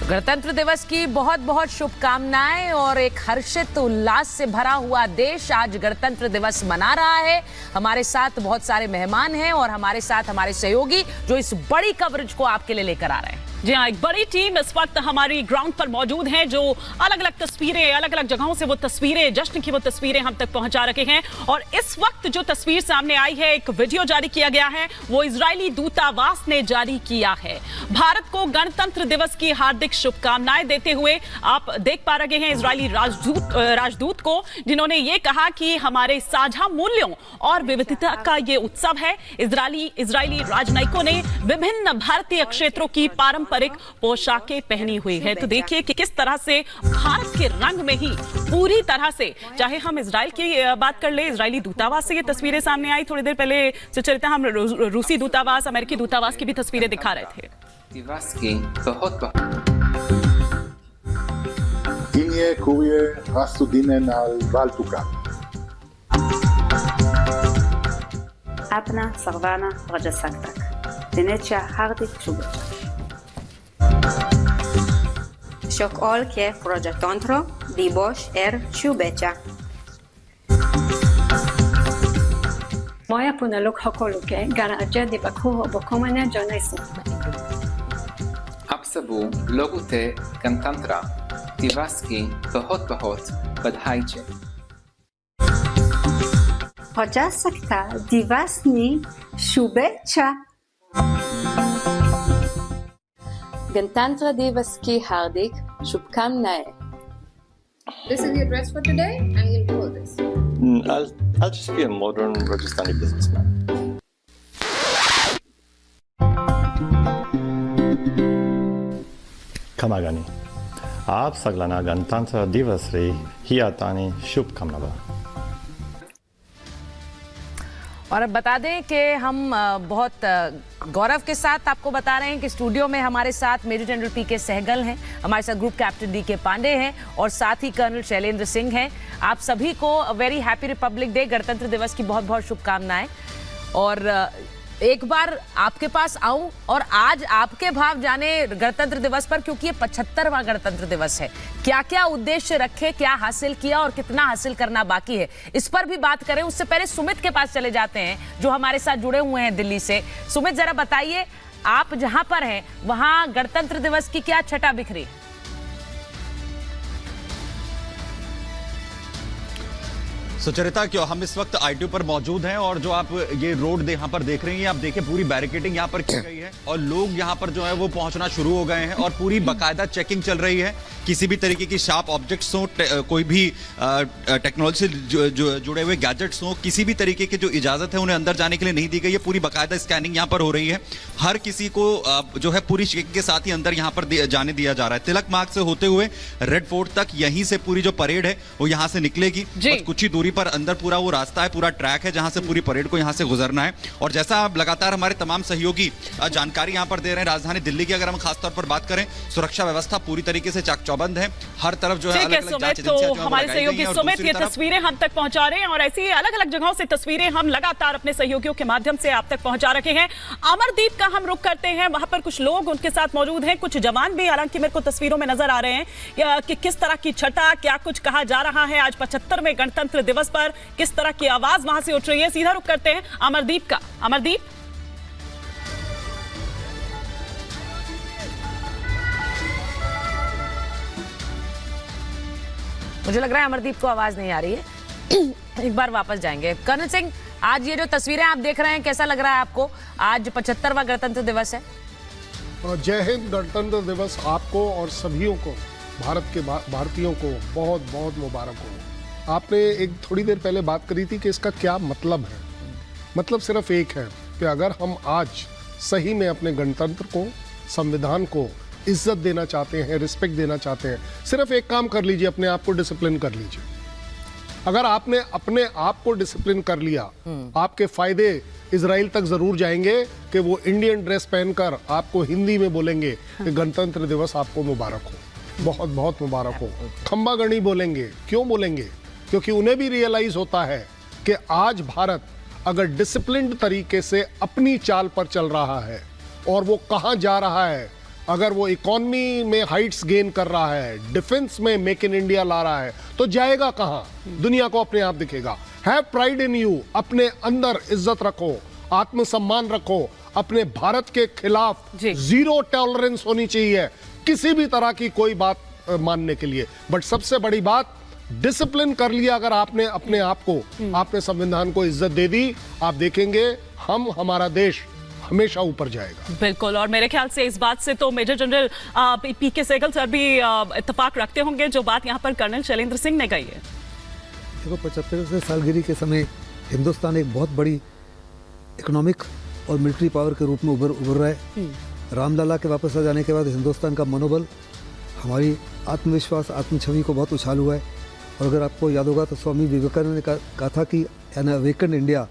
गणतंत्र दिवस की बहुत बहुत शुभकामनाएं और एक हर्षित उल्लास से भरा हुआ देश आज गणतंत्र दिवस मना रहा है। हमारे साथ बहुत सारे मेहमान हैं और हमारे साथ हमारे सहयोगी जो इस बड़ी कवरेज को आपके लिए लेकर आ रहे हैं। जी हाँ, एक बड़ी टीम इस वक्त हमारी ग्राउंड पर मौजूद है जो अलग अलग तस्वीरें, अलग अलग जगहों से वो तस्वीरें, जश्न की वो तस्वीरें हम तक पहुंचा रखे हैं। और इस वक्त जो तस्वीर सामने आई है, एक वीडियो जारी किया गया है, वो इजरायली दूतावास ने जारी किया है। भारत को गणतंत्र दिवस की हार्दिक शुभकामनाएं देते हुए आप देख पा रहे हैं इजरायली राजदूत को, जिन्होंने ये कहा कि हमारे साझा मूल्यों और विविधता का ये उत्सव है। इजरायली राजनयिकों ने विभिन्न भारतीय क्षेत्रों की पारंपरिक पोशाकें पहनी हुई है। तो देखिए कि किस तरह से भारत के रंग में ही पूरी तरह से, चाहे हम इजराइल की बात कर ले, इजरायली दूतावास से ये तस्वीरें सामने आई थोड़ी देर पहले। सुचरिता, हम रूसी दूतावास, अमेरिकी दूतावास की भी तस्वीरें दिखा रहे थे। Tine kuje rastudinen al Valtuka. Apna Sarvana Rajasaktak. Dinecha Hardik Chubut. Shokol ke projetontro dibosh Chubecha. Moja puneluk hokoluke garaje di bakuho bokomane jonesu. Apsabu logute gantantra. Tivaski bahot badhaiche. Rajasakta divasni Chubecha. गणतंत्र दिवस की हार्दिक शुभकामनाएं। This is your dress for today? I'm going to do all this. I'll just be a modern Rajasthani businessman. Kamagani. आप सगळ्यांना गणतंत्र दिवस रे ही आतानी शुभकामना। और अब बता दें कि हम बहुत गौरव के साथ आपको बता रहे हैं कि स्टूडियो में हमारे साथ मेजर जनरल पीके सहगल हैं, हमारे साथ ग्रुप कैप्टन डीके पांडे हैं और साथ ही कर्नल शैलेंद्र सिंह हैं। आप सभी को वेरी हैप्पी रिपब्लिक डे, गणतंत्र दिवस की बहुत बहुत शुभकामनाएं। और एक बार आपके पास आऊं और आज आपके भाव जाने गणतंत्र दिवस पर, क्योंकि ये 75वां गणतंत्र दिवस है। क्या क्या उद्देश्य रखे, क्या हासिल किया और कितना हासिल करना बाकी है, इस पर भी बात करें। उससे पहले सुमित के पास चले जाते हैं जो हमारे साथ जुड़े हुए हैं दिल्ली से। सुमित, जरा बताइए, आप जहां पर हैं वहां गणतंत्र दिवस की क्या छटा बिखरी? सुचरिता, क्यों हम इस वक्त I2 पर मौजूद हैं और जो आप ये रोड यहाँ पर देख रहे हैं, आप देखिए पूरी बैरिकेडिंग यहाँ पर की गई है और लोग यहाँ पर जो है वो पहुंचना शुरू हो गए हैं और पूरी बाकायदा चेकिंग चल रही है। किसी भी तरीके की शार्प ऑब्जेक्ट्स हो, कोई भी टेक्नोलॉजी से जुड़े हुए गैजेट्स हो, किसी भी तरीके की जो इजाजत है उन्हें अंदर जाने के लिए नहीं दी गई है। पूरी बाकायदा स्कैनिंग यहाँ पर हो रही है। हर किसी को जो है पूरी चेकिंग के साथ ही अंदर यहाँ पर जाने दिया जा रहा है। तिलक मार्ग से होते हुए रेड फोर्ट तक यहीं से पूरी जो परेड है वो यहाँ से निकलेगी। कुछ ही दूरी पर अंदर पूरा वो रास्ता है, पूरा ट्रैक है जहां से पूरी परेड को यहां से गुजरना है। और जैसा आप लगातार हमारे तमाम सहयोगी जानकारी यहां पर दे रहे हैं, राजधानी दिल्ली की अगर हम खासतौर पर बात करें, सुरक्षा व्यवस्था पूरी तरीके से चाक चौबंद है। हर तरफ जो है सुमित, तो हमारे सहयोगी सुमित ये तस्वीरें हम तक पहुंचा रहे हैं और ऐसी अलग अलग जगहों से तस्वीरें हम लगातार अपने सहयोगियों के माध्यम से आप तक पहुंचा रखे हैं। अमरदीप का हम रुख करते हैं, वहां पर कुछ लोग उनके साथ मौजूद हैं, कुछ जवान भी हालांकि मेरे को तस्वीरों में नजर आ रहे हैं कि किस तरह की छटा, क्या कुछ कहा जा रहा है आज 75वें गणतंत्र दिवस पर, किस तरह की आवाज वहां से उठ रही है। सीधा रुख करते हैं अमरदीप का। अमरदीप, मुझे लग रहा है अमरदीप को आवाज नहीं आ रही है। एक बार वापस जाएंगे। कर्नल सिंह, आज ये जो तस्वीरें आप देख रहे हैं, कैसा लग रहा है आपको? आज 75वां गणतंत्र दिवस है। जय हिंद। गणतंत्र दिवस आपको और सभी को, भारत के भारतीयों को बहुत बहुत मुबारक हो। आपने एक थोड़ी देर पहले बात करी थी कि इसका क्या मतलब है। मतलब सिर्फ एक है कि अगर हम आज सही में अपने गणतंत्र को, संविधान को इज्जत देना चाहते हैं, रिस्पेक्ट देना चाहते हैं, सिर्फ एक काम कर लीजिए, अपने आप को डिसिप्लिन कर लीजिए। अगर आपने अपने आप को डिसिप्लिन कर लिया, आपके फायदे इजराइल तक जरूर जाएंगे कि वो इंडियन ड्रेस पहनकर आपको हिंदी में बोलेंगे कि गणतंत्र दिवस आपको मुबारक हो, बहुत बहुत मुबारक हो। खंबा गणी बोलेंगे। क्यों बोलेंगे? क्योंकि उन्हें भी रियलाइज होता है कि आज भारत अगर डिसिप्लिन्ड तरीके से अपनी चाल पर चल रहा है और वो कहां जा रहा है अगर वो इकोनॉमी में हाइट्स गेन कर रहा है, डिफेंस में मेक इन इंडिया ला रहा है, तो जाएगा कहां? दुनिया को अपने आप दिखेगा। हैव प्राइड इन यू, अपने अंदर इज्जत रखो, आत्मसम्मान रखो। अपने भारत के खिलाफ जीरो टॉलरेंस होनी चाहिए किसी भी तरह की कोई बात मानने के लिए। बट सबसे बड़ी बात, डिसिप्लिन कर लिया अगर आपने अपने आप को, आपने संविधान को इज्जत दे दी, आप देखेंगे हमारा देश हमेशा ऊपर जाएगा। बिल्कुल, और मेरे ख्याल से इस बात से तो मेजर जनरल पीके सहगल सर भी इत्तेफाक रखते होंगे जो बात यहाँ पर कर्नल शैलेंद्र सिंह ने कही है। देखो, 75वें सालगिरह के समय हिंदुस्तान एक बहुत बड़ी इकोनॉमिक और मिलिट्री पावर के रूप में उभर रहा है। रामलला के वापस आ जाने के बाद हिंदुस्तान का मनोबल, हमारी आत्मविश्वास, आत्मछवि को बहुत उछाल हुआ है। और अगर आपको याद होगा तो स्वामी विवेकानंद ने कहा था कि एन अवेकन्ड इंडिया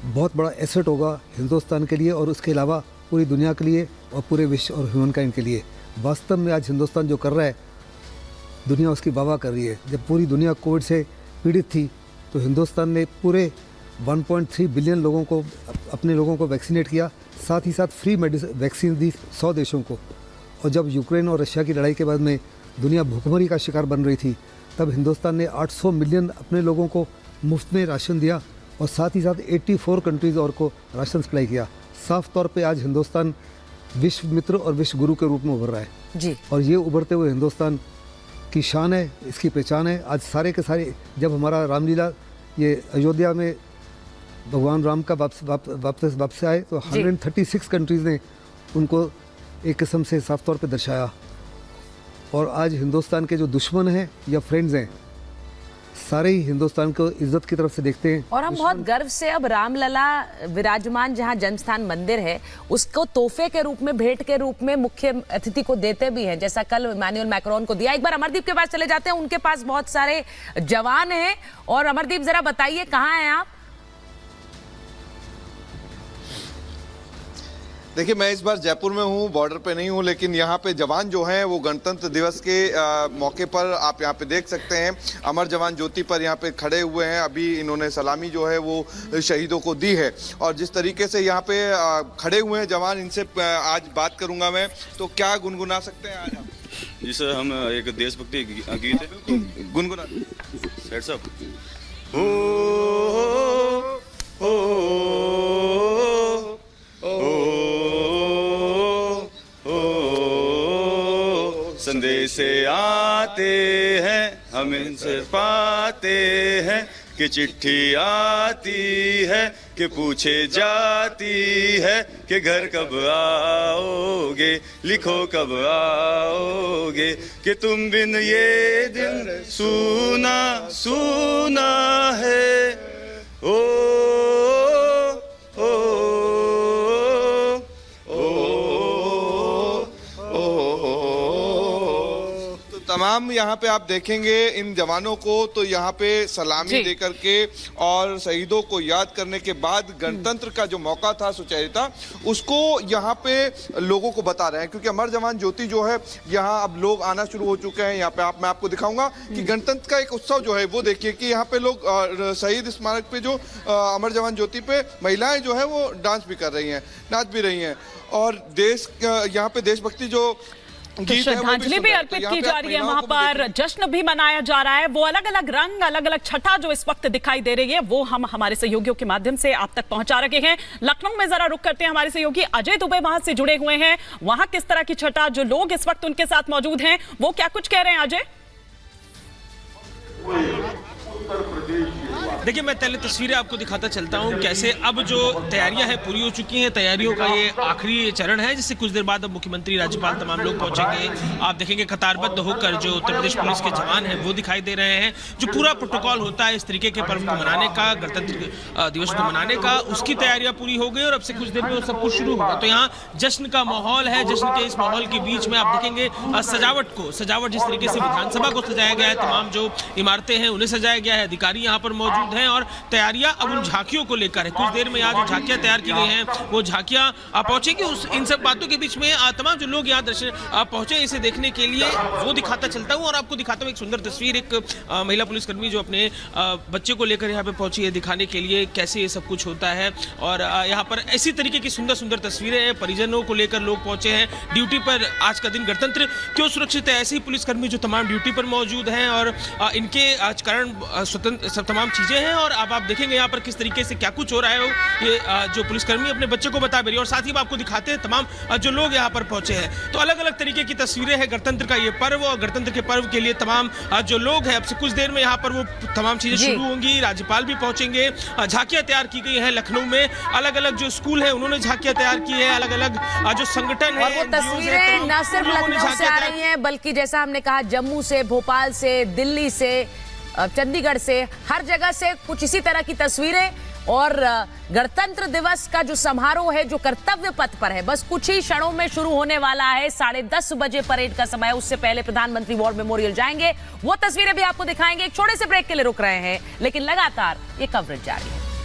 बहुत बड़ा एसेट होगा हिंदुस्तान के लिए और उसके अलावा पूरी दुनिया के लिए और पूरे विश्व और ह्यूमनकाइंड के लिए। वास्तव में आज हिंदुस्तान जो कर रहा है, दुनिया उसकी वाह कर रही है। जब पूरी दुनिया कोविड से पीड़ित थी तो हिंदुस्तान ने पूरे 1.3 बिलियन लोगों को, अपने लोगों को वैक्सीनेट किया, साथ ही साथ फ्री वैक्सीन दी 100 देशों को। और जब यूक्रेन और रशिया की लड़ाई के बाद में दुनिया भूखमरी का शिकार बन रही थी, तब हिंदुस्तान ने 800 मिलियन अपने लोगों को मुफ्त में राशन दिया और साथ ही साथ 84 कंट्रीज़ और को राशन सप्लाई किया। साफ तौर पे आज हिंदुस्तान विश्व मित्र और विश्व गुरु के रूप में उभर रहा है जी। और ये उभरते हुए हिंदुस्तान की शान है, इसकी पहचान है। आज सारे के सारे, जब हमारा रामलीला ये अयोध्या में भगवान राम का वापस आए तो 136 कंट्रीज़ ने उनको एक किस्म से साफ तौर पे दर्शाया। और आज हिंदुस्तान के जो दुश्मन हैं या फ्रेंड्स हैं, सारे ही हिंदुस्तान को इज्जत की तरफ से देखते हैं। और हम बहुत गर्व से अब रामलला विराजमान जहां जन्मस्थान मंदिर है, उसको तोहफे के रूप में, भेंट के रूप में मुख्य अतिथि को देते भी हैं, जैसा कल इमैनुअल मैक्रोन को दिया। एक बार अमरदीप के पास चले जाते हैं, उनके पास बहुत सारे जवान हैं। और अमरदीप, जरा बताइए कहाँ हैं आप? देखिए, मैं इस बार जयपुर में हूँ, बॉर्डर पे नहीं हूँ, लेकिन यहाँ पे जवान जो हैं वो गणतंत्र दिवस के मौके पर आप यहाँ पे देख सकते हैं, अमर जवान ज्योति पर यहाँ पे खड़े हुए हैं। अभी इन्होंने सलामी जो है वो शहीदों को दी है। और जिस तरीके से यहाँ पे खड़े हुए हैं जवान, इनसे आज बात करूँगा मैं। तो क्या गुनगुना सकते हैं आज आप? जी सर, हम एक देशभक्ति गीत है, गुनगुना सेट्स अप। संदेश आते हैं, हम इनसे पाते हैं कि चिट्ठी आती है, कि पूछे जाती है कि घर कब आओगे, लिखो कब आओगे, कि तुम बिन ये दिन सूना सूना है। ओ तमाम यहाँ पे आप देखेंगे इन जवानों को, तो यहाँ पे सलामी देकर के और शहीदों को याद करने के बाद गणतंत्र का जो मौका था, सुचरिता, उसको यहाँ पे लोगों को बता रहे हैं। क्योंकि अमर जवान ज्योति जो है, यहाँ अब लोग आना शुरू हो चुके हैं। यहाँ पे मैं आपको दिखाऊंगा कि गणतंत्र का एक उत्सव जो है वो देखिए कि यहाँ पे लोग शहीद स्मारक पे जो अमर जवान ज्योति पे महिलाएं जो है वो डांस भी कर रही हैं, नाच भी रही हैं। और देश यहाँ पे देशभक्ति जो श्रद्धांजलि भी अर्पित की जा रही है, वहां पर जश्न भी मनाया जा रहा है। वो अलग अलग रंग, अलग अलग छटा जो इस वक्त दिखाई दे रही है, वो हम हमारे सहयोगियों के माध्यम से आप तक पहुंचा रखे हैं। लखनऊ में जरा रुक करते हैं, हमारे सहयोगी अजय दुबे वहां से जुड़े हुए हैं। वहां किस तरह की छटा, जो लोग इस वक्त उनके साथ मौजूद हैं, वो क्या कुछ कह रहे हैं? अजय, देखिए, मैं पहले तस्वीरें आपको दिखाता चलता हूं कैसे अब जो तैयारियां हैं पूरी हो चुकी हैं। तैयारियों का ये आखिरी चरण है, जिससे कुछ देर बाद अब मुख्यमंत्री, राज्यपाल, तमाम लोग पहुंचेंगे। आप देखेंगे कतारबद्ध होकर जो उत्तर प्रदेश पुलिस के जवान हैं वो दिखाई दे रहे हैं। जो पूरा प्रोटोकॉल होता है इस तरीके के पर्व को मनाने का, गणतंत्र दिवस को मनाने का, उसकी तैयारियां पूरी हो गई और अब से कुछ देर में सब कुछ शुरू होगा। तो यहाँ जश्न का माहौल है। जश्न के इस माहौल के बीच में आप देखेंगे सजावट जिस तरीके से विधानसभा को सजाया गया है, तमाम जो इमारतें हैं उन्हें सजाया गया है, अधिकारी यहाँ पर मौजूद मौजूद हैं और तैयारियां अब उन झांकियों को लेकर है। कुछ देर में यहाँ जो झांकियां तैयार की गई हैं वो झांकियां पहुंचेंगी। इन सब बातों के बीच में तमाम जो लोग यहाँ दर्शन पहुंचे इसे देखने के लिए वो दिखाता चलता हूँ और आपको दिखाता हूँ एक सुंदर तस्वीर। एक महिला पुलिसकर्मी जो अपने बच्चे को लेकर यहाँ पे पहुंची है दिखाने के लिए कैसे ये सब कुछ होता है। और यहाँ पर ऐसी तरीके की सुंदर सुंदर तस्वीरें हैं। परिजनों को लेकर लोग पहुंचे हैं ड्यूटी पर। आज का दिन गणतंत्र क्यों सुरक्षित है, ऐसे ही पुलिसकर्मी जो तमाम ड्यूटी पर मौजूद हैं और इनके कारण स्वतंत्र सब तमाम चीजें हैं। और अब आप देखेंगे यहाँ पर किस तरीके से क्या कुछ हो रहा है। ये जो पुलिसकर्मी अपने बच्चे को बता भी रही है और साथ ही आपको दिखाते हैं तमाम जो लोग यहाँ पर पहुंचे हैं। तो अलग अलग तरीके की तस्वीरें हैं गणतंत्र का ये पर्व और गणतंत्र के पर्व के लिए तमाम जो लोग हैं अब से कुछ देर में यहाँ पर वो तमाम चीजें शुरू होंगी। राज्यपाल भी पहुंचेंगे। झांकियां तैयार की गई हैं लखनऊ में। अलग अलग जो स्कूल है उन्होंने झांकियां तैयार की है। अलग अलग जो संगठन है वो तस्वीरें न सिर्फ लखनऊ से आ रही हैं बल्कि जैसा हमने कहा जम्मू से, भोपाल से, दिल्ली से, चंडीगढ़ से, हर जगह से कुछ इसी तरह की तस्वीरें। और गणतंत्र दिवस का जो समारोह है जो कर्तव्य पथ पर है बस कुछ ही क्षणों में शुरू होने वाला है। 10:30 बजे परेड का समय। उससे पहले प्रधानमंत्री वॉर मेमोरियल जाएंगे। वो तस्वीरें भी आपको दिखाएंगे। एक छोटे से ब्रेक के लिए रुक रहे हैं लेकिन लगातार ये कवरेज जारी है।